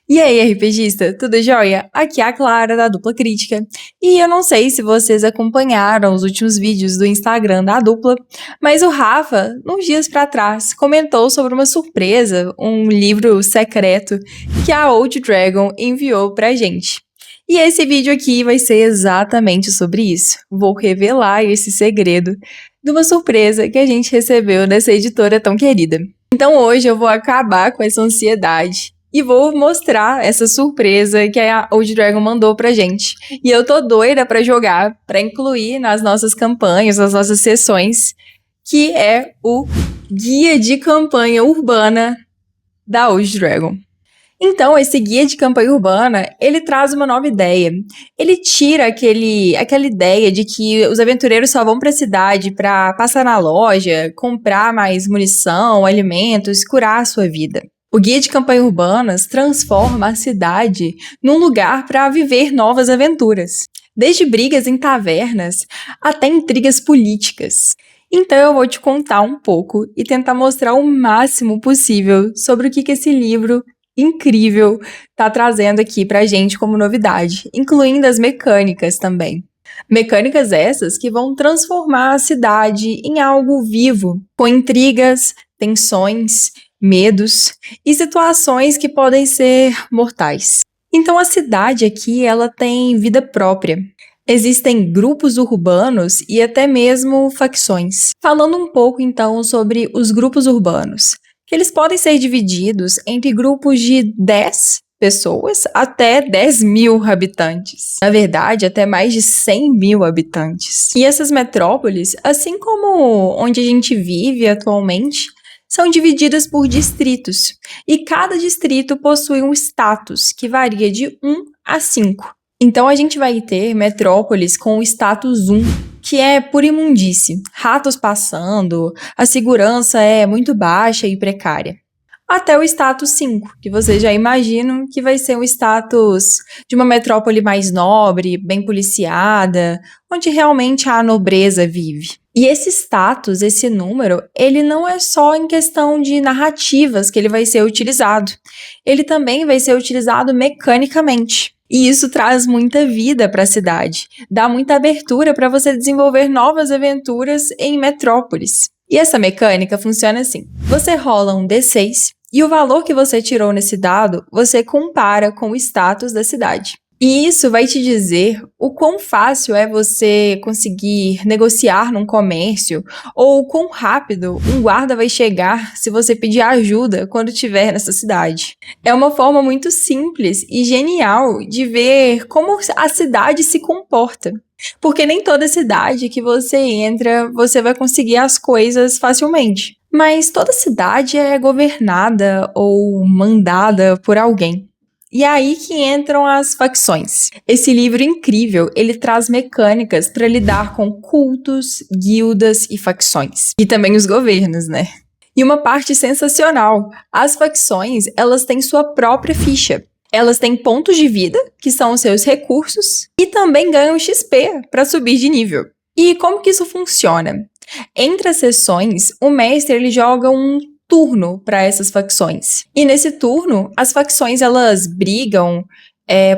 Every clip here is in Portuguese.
E aí, RPGista, tudo jóia? Aqui é a Clara, da Dupla Crítica. E eu não sei se vocês acompanharam os últimos vídeos do Instagram da Dupla, mas o Rafa, uns dias pra trás, comentou sobre uma surpresa, um livro secreto que a Old Dragon enviou pra gente. E esse vídeo aqui vai ser exatamente sobre isso. Vou revelar esse segredo de uma surpresa que a gente recebeu dessa editora tão querida. Então hoje eu vou acabar com essa ansiedade e vou mostrar essa surpresa que a Old Dragon mandou pra gente. E eu tô doida pra jogar, pra incluir nas nossas campanhas, nas nossas sessões, que é o Guia de Campanha Urbana da Old Dragon. Então, esse guia de campanha urbana, ele traz uma nova ideia. Ele tira aquela ideia de que os aventureiros só vão para a cidade para passar na loja, comprar mais munição, alimentos, curar a sua vida. O guia de campanha urbanas transforma a cidade num lugar para viver novas aventuras, desde brigas em tavernas até intrigas políticas. Então eu vou te contar um pouco e tentar mostrar o máximo possível sobre o que esse livro incrível tá trazendo aqui pra gente como novidade, incluindo as mecânicas também. Mecânicas essas que vão transformar a cidade em algo vivo, com intrigas, tensões, medos e situações que podem ser mortais. Então a cidade aqui, ela tem vida própria. Existem grupos urbanos e até mesmo facções. Falando um pouco então sobre os grupos urbanos, que eles podem ser divididos entre grupos de 10 pessoas até 10.000 habitantes. Na verdade, até mais de 100.000 habitantes. E essas metrópoles, assim como onde a gente vive atualmente, são divididas por distritos. E cada distrito possui um status que varia de 1 a 5. Então a gente vai ter metrópoles com o status 1, que é por imundície, ratos passando, a segurança é muito baixa e precária. Até o status 5, que vocês já imaginam que vai ser um status de uma metrópole mais nobre, bem policiada, onde realmente a nobreza vive. E esse status, esse número, ele não é só em questão de narrativas que ele vai ser utilizado. Ele também vai ser utilizado mecanicamente. E isso traz muita vida para a cidade, dá muita abertura para você desenvolver novas aventuras em metrópoles. E essa mecânica funciona assim: você rola um D6 e o valor que você tirou nesse dado você compara com o status da cidade. E isso vai te dizer o quão fácil é você conseguir negociar num comércio ou o quão rápido um guarda vai chegar se você pedir ajuda quando estiver nessa cidade. É uma forma muito simples e genial de ver como a cidade se comporta. Porque nem toda cidade que você entra, você vai conseguir as coisas facilmente. Mas toda cidade é governada ou mandada por alguém. E é aí que entram as facções. Esse livro incrível, ele traz mecânicas para lidar com cultos, guildas e facções. E também os governos, né? E uma parte sensacional, as facções, elas têm sua própria ficha. Elas têm pontos de vida, que são os seus recursos, e também ganham XP para subir de nível. E como que isso funciona? Entre as sessões, o mestre ele joga um turno para essas facções. E nesse turno, as facções elas brigam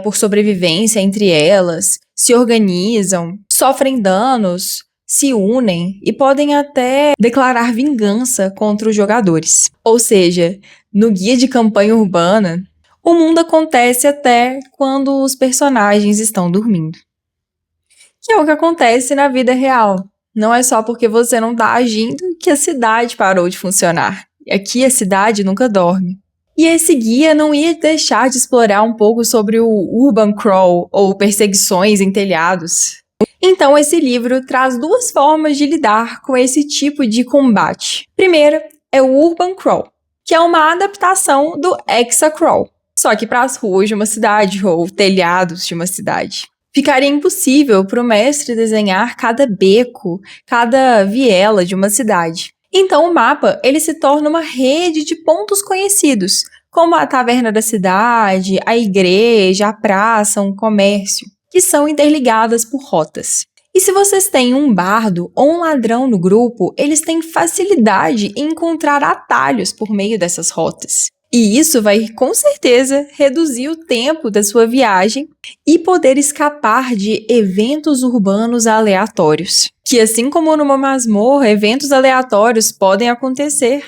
por sobrevivência entre elas, se organizam, sofrem danos, se unem e podem até declarar vingança contra os jogadores. Ou seja, no guia de campanha urbana, o mundo acontece até quando os personagens estão dormindo. Que é o que acontece na vida real. Não é só porque você não está agindo que a cidade parou de funcionar. Aqui a cidade nunca dorme. E esse guia não ia deixar de explorar um pouco sobre o Urban Crawl, ou perseguições em telhados. Então esse livro traz duas formas de lidar com esse tipo de combate. Primeira é o Urban Crawl, que é uma adaptação do Hexacrawl, só que para as ruas de uma cidade ou telhados de uma cidade. Ficaria impossível para o mestre desenhar cada beco, cada viela de uma cidade. Então o mapa ele se torna uma rede de pontos conhecidos, como a taverna da cidade, a igreja, a praça, um comércio, que são interligadas por rotas. E se vocês têm um bardo ou um ladrão no grupo, eles têm facilidade em encontrar atalhos por meio dessas rotas. E isso vai, com certeza, reduzir o tempo da sua viagem e poder escapar de eventos urbanos aleatórios. Que, assim como numa masmorra, eventos aleatórios podem acontecer.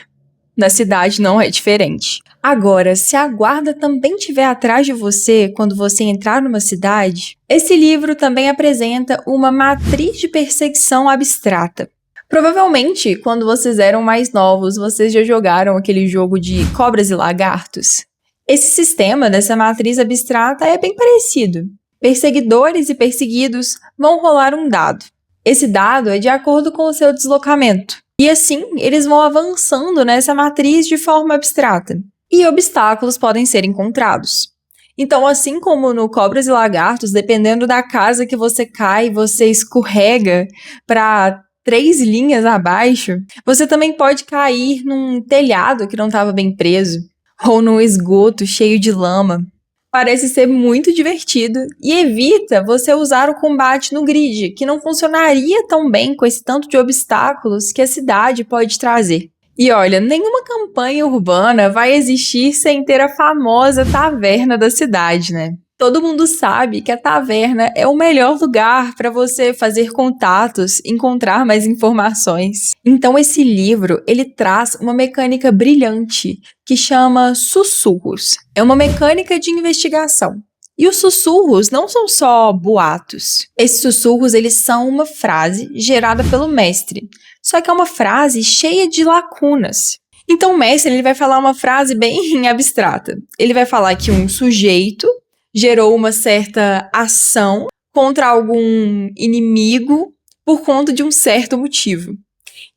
Na cidade não é diferente. Agora, se a guarda também estiver atrás de você quando você entrar numa cidade, esse livro também apresenta uma matriz de perseguição abstrata. Provavelmente, quando vocês eram mais novos, vocês já jogaram aquele jogo de cobras e lagartos. Esse sistema dessa matriz abstrata é bem parecido. Perseguidores e perseguidos vão rolar um dado. Esse dado é de acordo com o seu deslocamento. E assim, eles vão avançando nessa matriz de forma abstrata. E obstáculos podem ser encontrados. Então, assim como no Cobras e Lagartos, dependendo da casa que você cai, você escorrega para 3 linhas abaixo, você também pode cair num telhado que não estava bem preso, ou num esgoto cheio de lama. Parece ser muito divertido e evita você usar o combate no grid, que não funcionaria tão bem com esse tanto de obstáculos que a cidade pode trazer. E olha, nenhuma campanha urbana vai existir sem ter a famosa taverna da cidade, né? Todo mundo sabe que a taverna é o melhor lugar para você fazer contatos, encontrar mais informações. Então esse livro, ele traz uma mecânica brilhante que chama sussurros. É uma mecânica de investigação. E os sussurros não são só boatos. Esses sussurros, eles são uma frase gerada pelo mestre. Só que é uma frase cheia de lacunas. Então o mestre, ele vai falar uma frase bem abstrata. Ele vai falar que um sujeito gerou uma certa ação contra algum inimigo por conta de um certo motivo.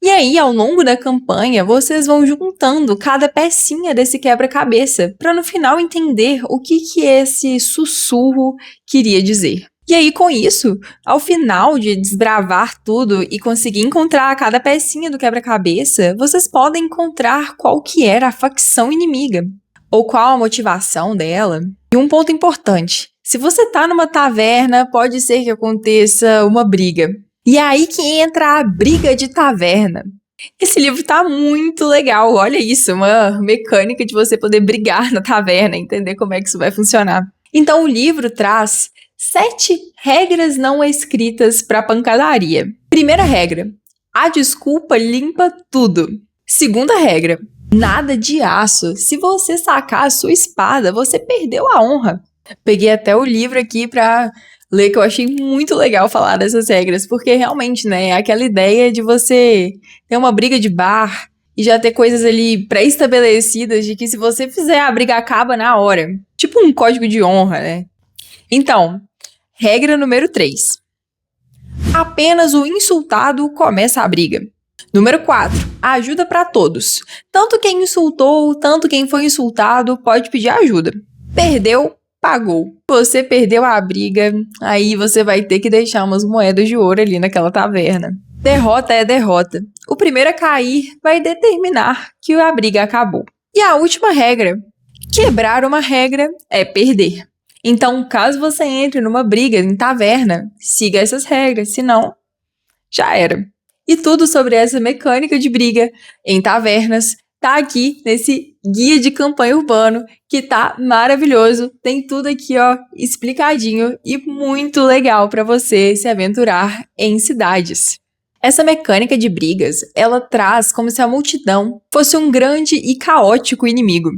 E aí, ao longo da campanha, vocês vão juntando cada pecinha desse quebra-cabeça para no final entender o que esse sussurro queria dizer. E aí, com isso, ao final de desbravar tudo e conseguir encontrar cada pecinha do quebra-cabeça, vocês podem encontrar qual que era a facção inimiga, ou qual a motivação dela. E um ponto importante, se você tá numa taverna, pode ser que aconteça uma briga. E é aí que entra a briga de taverna. Esse livro tá muito legal, olha isso, uma mecânica de você poder brigar na taverna, entender como é que isso vai funcionar. Então o livro traz 7 regras não escritas para pancadaria. Primeira regra, a desculpa limpa tudo. Segunda regra, nada de aço. Se você sacar a sua espada, você perdeu a honra. Peguei até o livro aqui pra ler, que eu achei muito legal falar dessas regras, porque realmente, né, é aquela ideia de você ter uma briga de bar e já ter coisas ali pré-estabelecidas de que se você fizer, a briga acaba na hora. Tipo um código de honra, né? Então, regra número 3. Apenas o insultado começa a briga. Número 4. Ajuda para todos. Tanto quem insultou, tanto quem foi insultado pode pedir ajuda. Perdeu, pagou. Você perdeu a briga, aí você vai ter que deixar umas moedas de ouro ali naquela taverna. Derrota é derrota. O primeiro a cair vai determinar que a briga acabou. E a última regra. Quebrar uma regra é perder. Então, caso você entre numa briga em taverna, siga essas regras, senão já era. E tudo sobre essa mecânica de briga em tavernas tá aqui nesse guia de campanha urbano, que tá maravilhoso. Tem tudo aqui, ó, explicadinho e muito legal para você se aventurar em cidades. Essa mecânica de brigas, ela traz como se a multidão fosse um grande e caótico inimigo.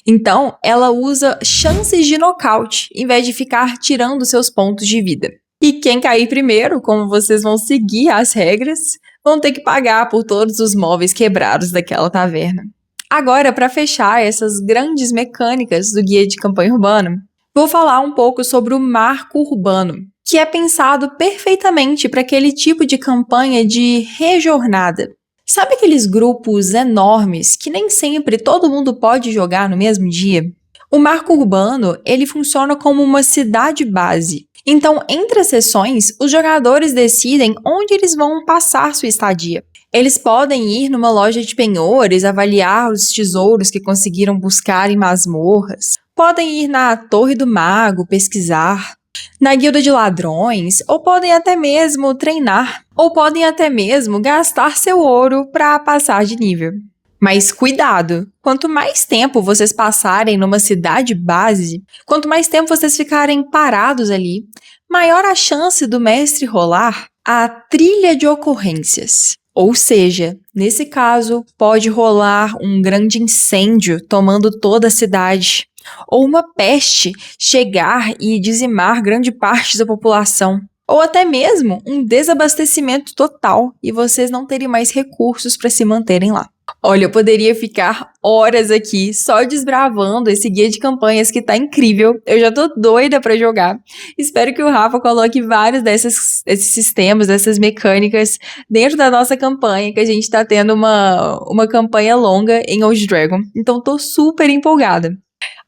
Então, ela usa chances de nocaute, em vez de ficar tirando seus pontos de vida. E quem cair primeiro, como vocês vão seguir as regras, vão ter que pagar por todos os móveis quebrados daquela taverna. Agora, para fechar essas grandes mecânicas do guia de campanha urbana, vou falar um pouco sobre o marco urbano, que é pensado perfeitamente para aquele tipo de campanha de rejornada. Sabe aqueles grupos enormes que nem sempre todo mundo pode jogar no mesmo dia? O marco urbano, ele funciona como uma cidade base. Então, entre as sessões, os jogadores decidem onde eles vão passar sua estadia. Eles podem ir numa loja de penhores, avaliar os tesouros que conseguiram buscar em masmorras. Podem ir na Torre do Mago, pesquisar. Na guilda de ladrões, ou podem até mesmo treinar, ou podem até mesmo gastar seu ouro para passar de nível. Mas cuidado! Quanto mais tempo vocês passarem numa cidade base, quanto mais tempo vocês ficarem parados ali, maior a chance do mestre rolar a trilha de ocorrências. Ou seja, nesse caso, pode rolar um grande incêndio tomando toda a cidade, ou uma peste chegar e dizimar grande parte da população. Ou até mesmo um desabastecimento total e vocês não terem mais recursos para se manterem lá. Olha, eu poderia ficar horas aqui só desbravando esse guia de campanhas que tá incrível. Eu já tô doida para jogar. Espero que o Rafa coloque vários desses sistemas, dessas mecânicas dentro da nossa campanha, que a gente tá tendo uma campanha longa em Old Dragon. Então tô super empolgada.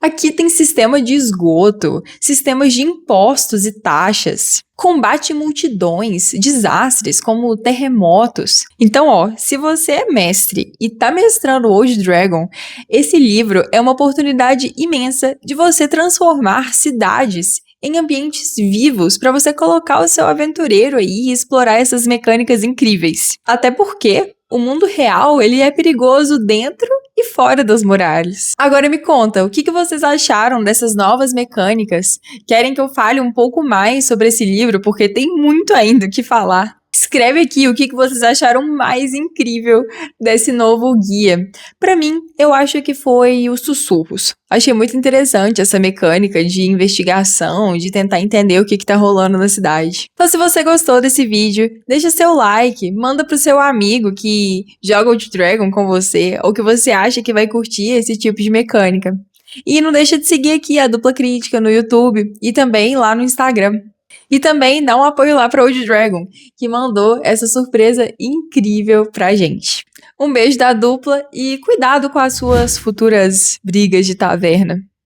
Aqui tem sistema de esgoto, sistemas de impostos e taxas, combate em multidões, desastres como terremotos. Então, se você é mestre e tá mestrando Old Dragon, esse livro é uma oportunidade imensa de você transformar cidades em ambientes vivos para você colocar o seu aventureiro aí e explorar essas mecânicas incríveis. Até porque o mundo real, ele é perigoso dentro e fora das muralhas. Agora me conta, o que vocês acharam dessas novas mecânicas? Querem que eu fale um pouco mais sobre esse livro? Porque tem muito ainda o que falar. Escreve aqui o que vocês acharam mais incrível desse novo guia. Para mim, eu acho que foi os sussurros. Achei muito interessante essa mecânica de investigação, de tentar entender o que tá rolando na cidade. Então, se você gostou desse vídeo, deixa seu like, manda pro seu amigo que joga Old Dragon com você, ou que você acha que vai curtir esse tipo de mecânica. E não deixa de seguir aqui a Dupla Crítica no YouTube e também lá no Instagram. E também dá um apoio lá para Old Dragon, que mandou essa surpresa incrível pra gente. Um beijo da dupla e cuidado com as suas futuras brigas de taverna.